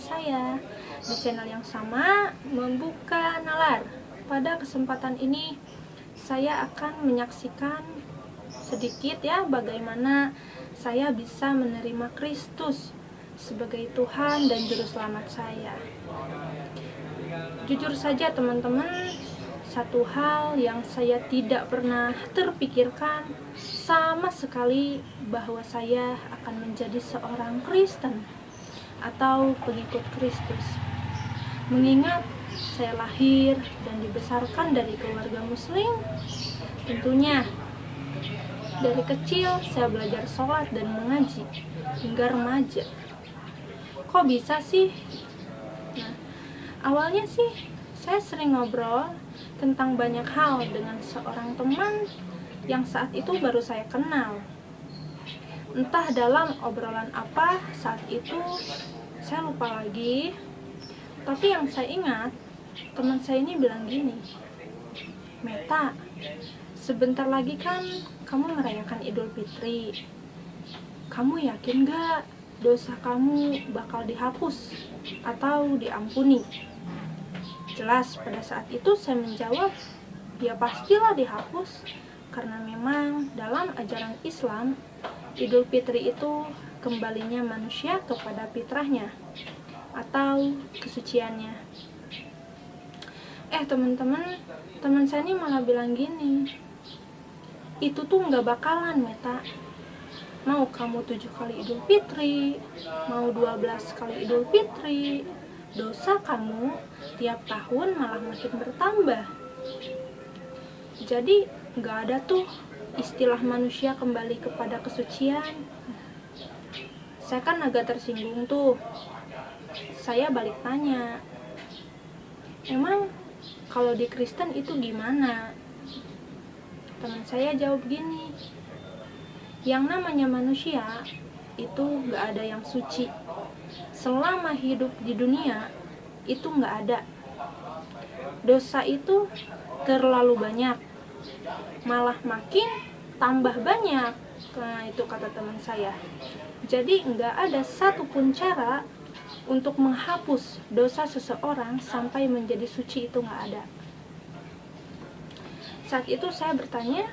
saya di channel yang sama, Membuka Nalar. Pada kesempatan ini saya akan menyaksikan sedikit ya bagaimana saya bisa menerima Kristus sebagai Tuhan dan Juru Selamat saya. Jujur saja teman-teman, satu hal yang saya tidak pernah terpikirkan sama sekali bahwa saya akan menjadi seorang Kristen atau pengikut Kristus. Mengingat saya lahir dan dibesarkan dari keluarga muslim, tentunya dari kecil saya belajar sholat dan mengaji hingga remaja. Kok bisa sih? Nah, awalnya sih saya sering ngobrol tentang banyak hal dengan seorang teman yang saat itu baru saya kenal. Entah dalam obrolan apa saat itu, saya lupa lagi. Tapi yang saya ingat, teman saya ini bilang gini, "Meta, sebentar lagi kan kamu merayakan Idul Fitri. Kamu yakin gak dosa kamu bakal dihapus atau diampuni?" Jelas pada saat itu saya menjawab, ya pastilah dihapus, karena memang dalam ajaran Islam, Idul Fitri itu kembalinya manusia kepada fitrahnya atau kesuciannya. Teman-teman, teman saya ini malah bilang gini, itu tuh nggak bakalan, Meta. Mau kamu 7 kali Idul Fitri, mau 12 kali Idul Fitri, dosa kamu tiap tahun malah makin bertambah. Jadi nggak ada tuh istilah manusia kembali kepada kesucian. Saya kan agak tersinggung tuh. Saya balik tanya, emang kalau di Kristen itu gimana? Teman saya jawab gini, yang namanya manusia itu nggak ada yang suci. Selama hidup di dunia itu nggak ada. Dosa itu terlalu banyak, malah makin tambah banyak. Nah, itu kata teman saya. Jadi nggak ada satupun cara untuk menghapus dosa seseorang sampai menjadi suci, itu nggak ada. Saat itu saya bertanya,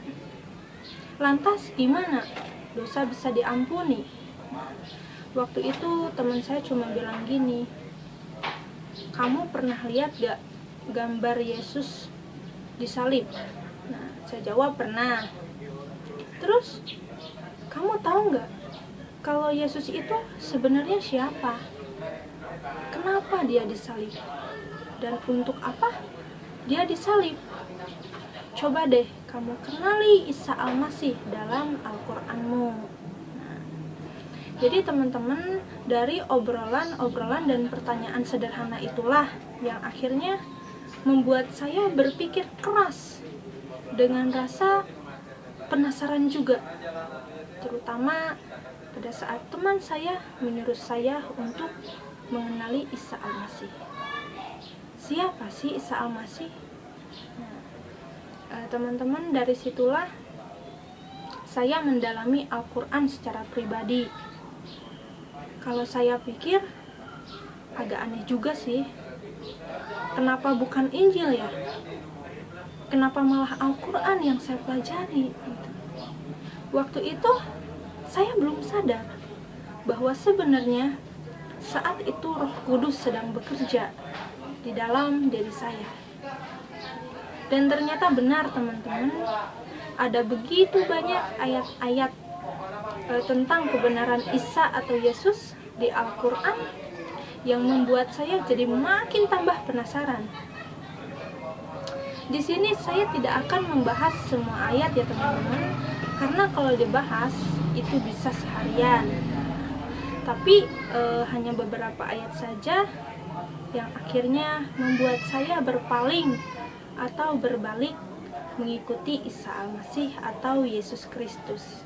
lantas gimana dosa bisa diampuni? Waktu itu teman saya cuma bilang gini, kamu pernah lihat gak gambar Yesus disalib? Nah, saya jawab pernah. Terus, kamu tahu gak kalau Yesus itu sebenarnya siapa? Kenapa dia disalib? Dan untuk apa dia disalib? Coba deh kamu kenali Isa Al-Masih dalam Al-Quranmu. Jadi teman-teman, dari obrolan dan pertanyaan sederhana itulah yang akhirnya membuat saya berpikir keras dengan rasa penasaran juga. Terutama pada saat teman saya menyuruh saya untuk mengenali Isa Al-Masih. Siapa sih Isa Al-Masih? Teman-teman, dari situlah saya mendalami Al-Quran secara pribadi. Kalau saya pikir agak aneh juga sih, kenapa bukan Injil ya? Kenapa malah Al-Quran yang saya pelajari? Waktu itu saya belum sadar bahwa sebenarnya saat itu Roh Kudus sedang bekerja di dalam diri saya. Dan ternyata benar teman-teman, ada begitu banyak ayat-ayat tentang kebenaran Isa atau Yesus di Al-Quran yang membuat saya jadi makin tambah penasaran. Di sini saya tidak akan membahas semua ayat ya teman-teman, karena kalau dibahas itu bisa seharian. Tapi hanya beberapa ayat saja yang akhirnya membuat saya berpaling atau berbalik mengikuti Isa Al-Masih atau Yesus Kristus.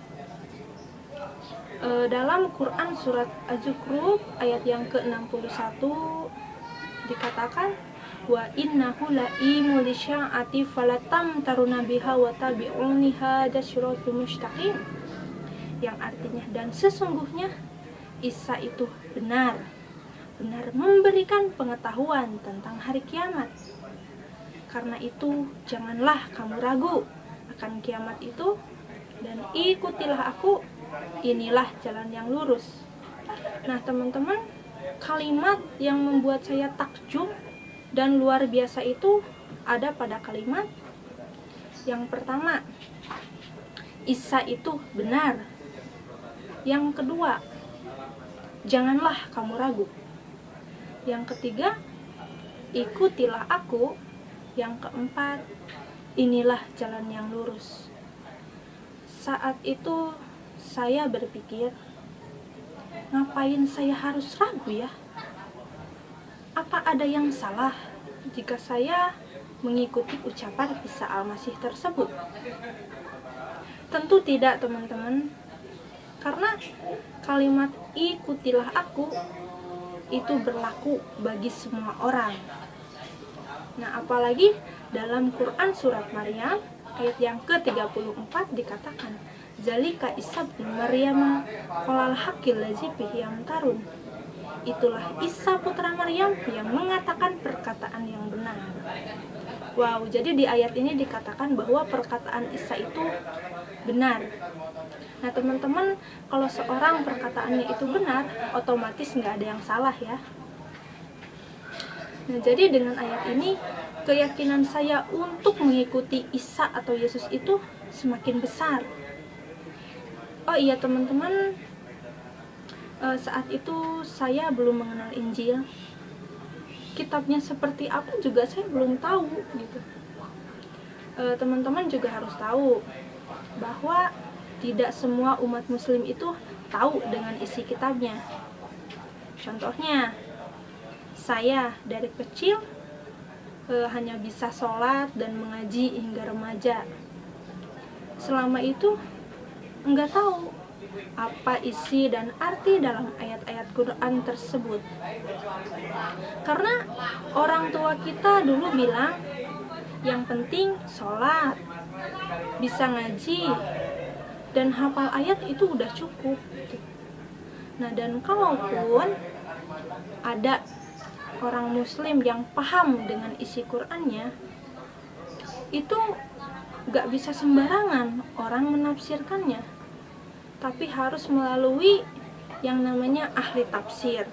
Dalam Quran surat Az-Zukhruf ayat yang ke-61 dikatakan, wa innahu la'imu lisya'ati falatam taruna biha wa tabi'uniha dasyiratul mustaqim, yang artinya dan sesungguhnya Isa itu benar, benar-benar memberikan pengetahuan tentang hari kiamat. Karena itu, janganlah kamu ragu akan kiamat itu, dan ikutilah aku, inilah jalan yang lurus. Nah teman-teman, kalimat yang membuat saya takjub dan luar biasa itu ada pada kalimat yang pertama, Isa itu benar. Yang kedua, janganlah kamu ragu. Yang ketiga, ikutilah aku. Yang keempat, inilah jalan yang lurus. Saat itu saya berpikir, ngapain saya harus ragu ya? Apa ada yang salah jika saya mengikuti ucapan Isa Al-Masih tersebut? Tentu tidak teman-teman, karena kalimat ikutilah aku itu berlaku bagi semua orang. Nah, apalagi dalam Quran surat Maryam ayat yang ke-34 dikatakan, Zalika Isa bin Maryam qolal haqqil ladzi fihi yamtarun. Itulah Isa putra Maryam yang mengatakan perkataan yang benar. Wow, jadi di ayat ini dikatakan bahwa perkataan Isa itu benar. Nah teman-teman, kalau seorang perkataannya itu benar, otomatis nggak ada yang salah ya. Nah jadi dengan ayat ini, keyakinan saya untuk mengikuti Isa atau Yesus itu semakin besar. Oh iya teman-teman, saat itu saya belum mengenal Injil. Kitabnya seperti apa juga saya belum tahu gitu. Teman-teman juga harus tahu bahwa tidak semua umat muslim itu tahu dengan isi kitabnya. Contohnya, saya dari kecil hanya bisa sholat dan mengaji hingga remaja. Selama itu enggak tahu apa isi dan arti dalam ayat-ayat Quran tersebut. Karena orang tua kita dulu bilang, yang penting sholat, bisa ngaji, dan hafal ayat itu udah cukup. Nah dan kalaupun ada orang muslim yang paham dengan isi Qurannya, itu gak bisa sembarangan orang menafsirkannya, tapi harus melalui yang namanya ahli tafsir.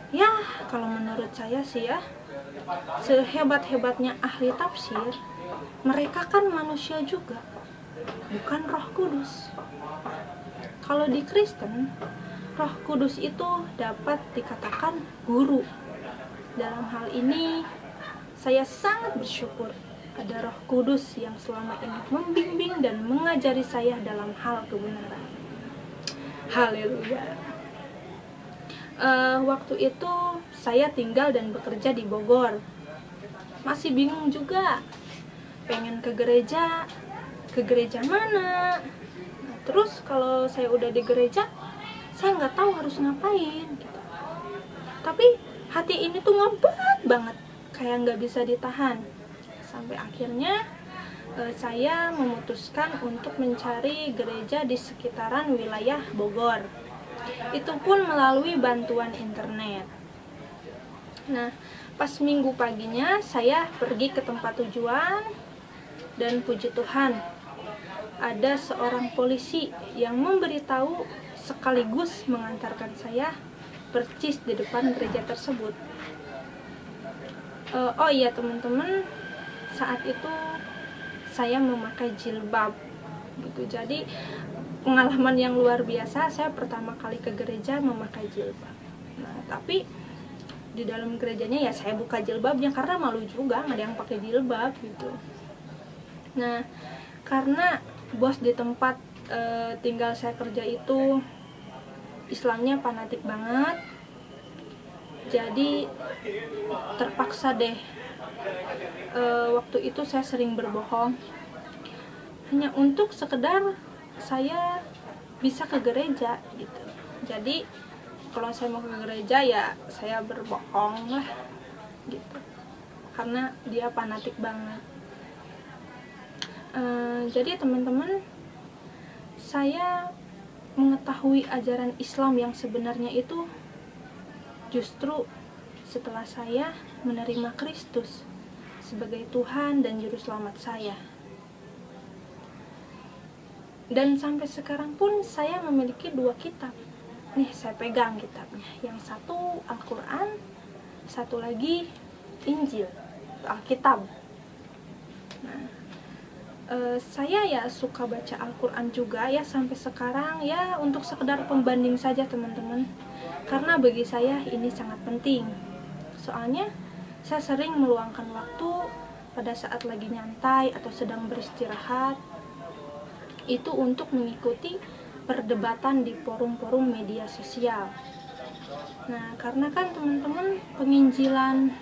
Ya kalau menurut saya sih ya, sehebat-hebatnya ahli tafsir, mereka kan manusia juga, bukan Roh Kudus. Kalau di Kristen, Roh Kudus itu dapat dikatakan guru. Dalam hal ini, saya sangat bersyukur ada Roh Kudus yang selama ini membimbing dan mengajari saya dalam hal kebenaran. Haleluya. Waktu itu saya tinggal dan bekerja di Bogor. Masih bingung juga, pengen ke gereja mana. Nah, terus kalau saya udah di gereja, saya nggak tahu harus ngapain gitu. Tapi hati ini tuh ngeberat banget, kayak nggak bisa ditahan. Sampai akhirnya saya memutuskan untuk mencari gereja di sekitaran wilayah Bogor. Itu pun melalui bantuan internet. Nah, pas minggu paginya saya pergi ke tempat tujuan, dan puji Tuhan, ada seorang polisi yang memberitahu sekaligus mengantarkan saya percis di depan gereja tersebut. Oh iya teman-teman, saat itu saya memakai jilbab gitu. Jadi pengalaman yang luar biasa, saya pertama kali ke gereja memakai jilbab. Nah, tapi di dalam gerejanya ya saya buka jilbabnya karena malu juga nggak ada yang pakai jilbab gitu. Nah, karena bos di tempat tinggal saya kerja itu Islamnya fanatik banget, jadi terpaksa deh waktu itu saya sering berbohong hanya untuk sekedar saya bisa ke gereja gitu. Jadi kalau saya mau ke gereja ya saya berbohong lah gitu, karena dia fanatik banget. Jadi teman-teman, saya mengetahui ajaran Islam yang sebenarnya itu justru setelah saya menerima Kristus sebagai Tuhan dan Juru Selamat saya. Dan sampai sekarang pun saya memiliki 2 kitab. Nih, saya pegang kitabnya. Yang satu Al-Quran, satu lagi Injil, Alkitab. Nah, saya ya suka baca Al-Quran juga ya sampai sekarang ya, untuk sekedar pembanding saja teman-teman. Karena bagi saya ini sangat penting. Soalnya saya sering meluangkan waktu pada saat lagi nyantai atau sedang beristirahat itu untuk mengikuti perdebatan di forum-forum media sosial. Nah, karena kan teman-teman, penginjilan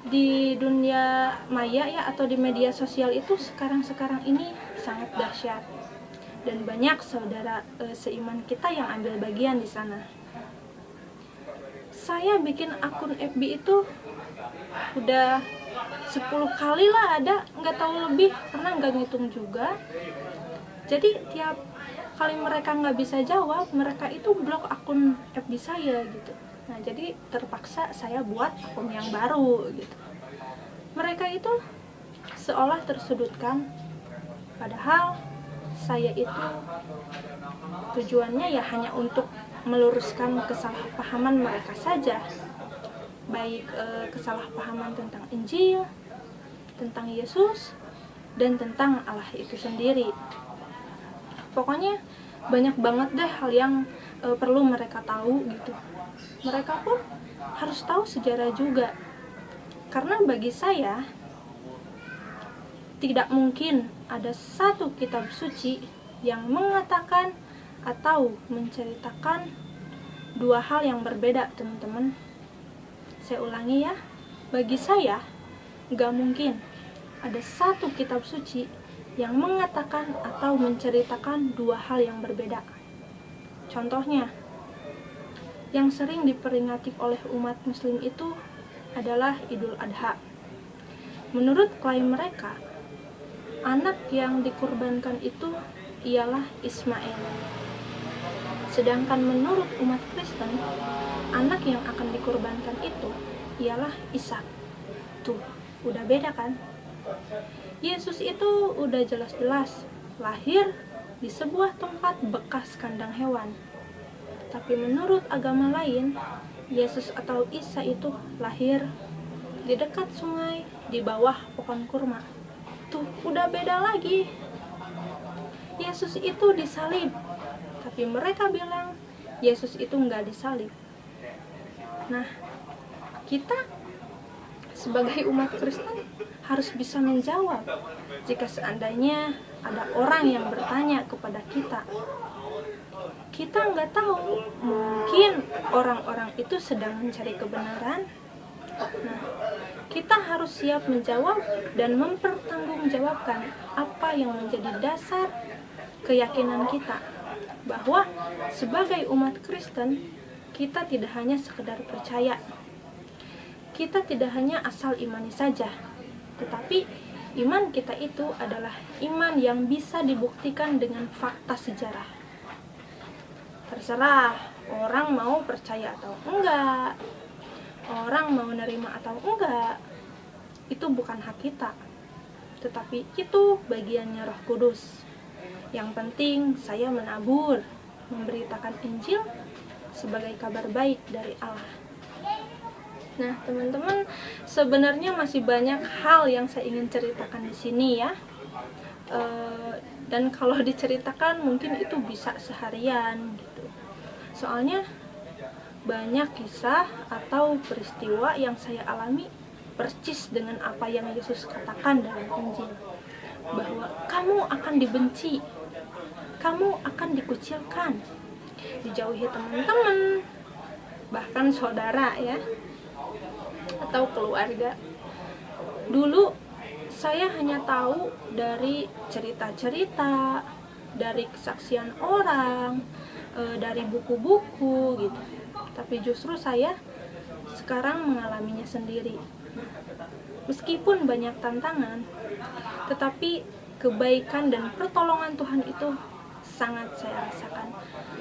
di dunia maya ya atau di media sosial itu sekarang ini sangat dahsyat, dan banyak saudara seiman kita yang ambil bagian di sana. Saya bikin akun FB itu udah 10 kali lah ada, nggak tahu lebih karena nggak ngitung juga. Jadi tiap kali mereka nggak bisa jawab, mereka itu blok akun FB saya gitu. Nah, jadi terpaksa saya buat akun yang baru gitu. Mereka itu seolah tersudutkan, padahal saya itu tujuannya ya hanya untuk meluruskan kesalahpahaman mereka saja, baik kesalahpahaman tentang Injil, tentang Yesus, dan tentang Allah itu sendiri. Pokoknya banyak banget deh hal yang perlu mereka tahu gitu. Mereka pun harus tahu sejarah juga, karena bagi saya tidak mungkin ada satu kitab suci yang mengatakan atau menceritakan 2 hal yang berbeda, teman-teman. Saya ulangi ya, bagi saya gak mungkin ada satu kitab suci yang mengatakan atau menceritakan 2 hal yang berbeda. Contohnya, yang sering diperingati oleh umat muslim itu adalah Idul Adha. Menurut klaim mereka, anak yang dikurbankan itu ialah Ismail. Sedangkan menurut umat Kristen, anak yang akan dikurbankan itu ialah Ishak. Tuh, udah beda kan? Yesus itu udah jelas-jelas lahir di sebuah tempat bekas kandang hewan. Tapi menurut agama lain, Yesus atau Isa itu lahir di dekat sungai di bawah pohon kurma. Tuh, udah beda lagi. Yesus itu disalib, tapi mereka bilang Yesus itu nggak disalib. Nah, kita sebagai umat Kristen harus bisa menjawab jika seandainya ada orang yang bertanya kepada kita. Kita nggak tahu, mungkin orang-orang itu sedang mencari kebenaran. Nah, kita harus siap menjawab dan mempertanggungjawabkan apa yang menjadi dasar keyakinan kita, bahwa sebagai umat Kristen kita tidak hanya sekedar percaya, kita tidak hanya asal imani saja, tetapi iman kita itu adalah iman yang bisa dibuktikan dengan fakta sejarah. Terserah orang mau percaya atau enggak, orang mau nerima atau enggak, itu bukan hak kita, tetapi itu bagiannya Roh Kudus. Yang penting saya menabur, memberitakan Injil sebagai kabar baik dari Allah. Nah, teman-teman, sebenarnya masih banyak hal yang saya ingin ceritakan di sini ya. Dan kalau diceritakan mungkin itu bisa seharian gitu. Soalnya banyak kisah atau peristiwa yang saya alami persis dengan apa yang Yesus katakan dalam Injil, bahwa kamu akan dibenci, kamu akan dikucilkan, dijauhi teman-teman, bahkan saudara ya, atau keluarga. Dulu saya hanya tahu dari cerita-cerita, dari kesaksian orang, dari buku-buku gitu. Tapi justru saya sekarang mengalaminya sendiri. Meskipun banyak tantangan, tetapi kebaikan dan pertolongan Tuhan itu sangat saya rasakan,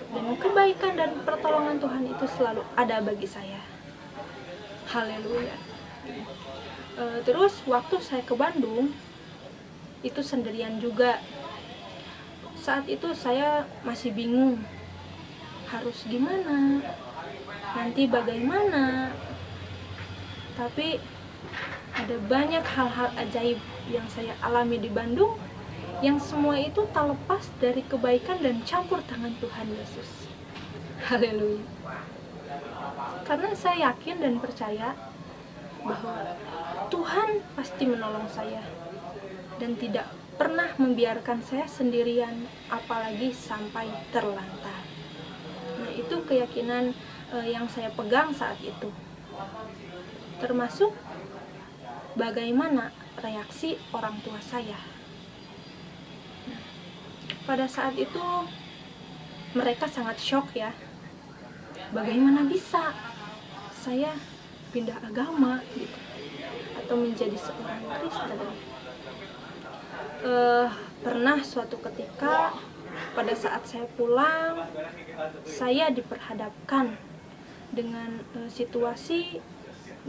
dan kebaikan dan pertolongan Tuhan itu selalu ada bagi saya. Haleluya. Terus waktu saya ke Bandung itu sendirian juga. Saat itu saya masih bingung harus gimana, nanti bagaimana. Tapi ada banyak hal-hal ajaib yang saya alami di Bandung, yang semua itu tak lepas dari kebaikan dan campur tangan Tuhan Yesus. Haleluya. Karena saya yakin dan percaya bahwa Tuhan pasti menolong saya dan tidak pernah membiarkan saya sendirian, apalagi sampai terlantar. Nah, itu keyakinan yang saya pegang saat itu. Termasuk bagaimana reaksi orang tua saya. Nah, pada saat itu mereka sangat shock ya. Bagaimana bisa saya pindah agama gitu, atau menjadi seorang Kristen. Pernah suatu ketika pada saat saya pulang, saya diperhadapkan dengan situasi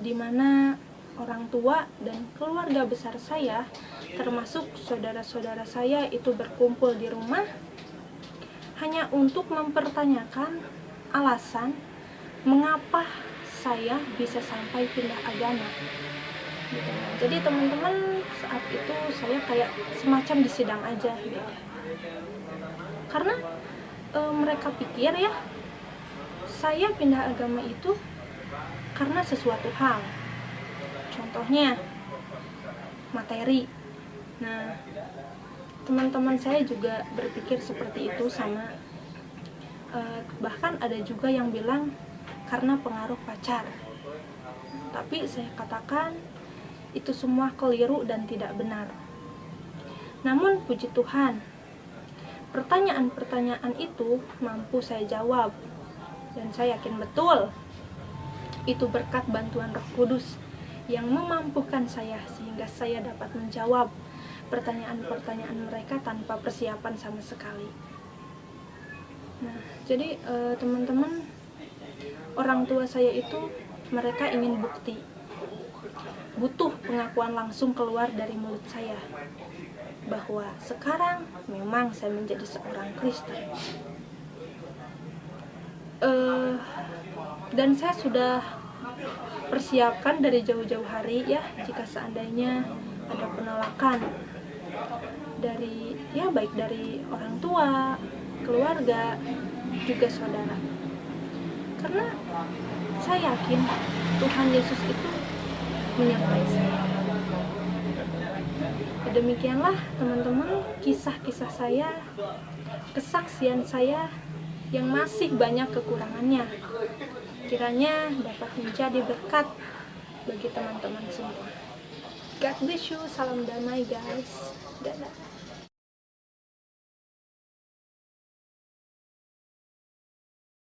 di mana orang tua dan keluarga besar saya, termasuk saudara-saudara saya, itu berkumpul di rumah hanya untuk mempertanyakan alasan mengapa saya bisa sampai pindah agama. Gitu. Jadi teman-teman, saat itu saya kayak semacam disidang aja gitu. Karena mereka pikir ya, saya pindah agama itu karena sesuatu hal. Contohnya materi. Nah, teman-teman saya juga berpikir seperti itu sama. Bahkan ada juga yang bilang karena pengaruh pacar. Tapi saya katakan itu semua keliru dan tidak benar. Namun puji Tuhan, pertanyaan-pertanyaan itu mampu saya jawab, dan saya yakin betul itu berkat bantuan Roh Kudus yang memampukan saya sehingga saya dapat menjawab pertanyaan-pertanyaan mereka tanpa persiapan sama sekali. Nah, jadi teman-teman, orang tua saya itu mereka ingin bukti, butuh pengakuan langsung keluar dari mulut saya bahwa sekarang memang saya menjadi seorang Kristen. Dan saya sudah persiapkan dari jauh-jauh hari ya, jika seandainya ada penolakan dari baik dari orang tua, keluarga, juga saudara. Karena saya yakin Tuhan Yesus itu menyertai saya. Demikianlah teman-teman kisah-kisah saya, kesaksian saya yang masih banyak kekurangannya. Kiranya dapat menjadi berkat bagi teman-teman semua. God bless you, salam damai guys. Dadah.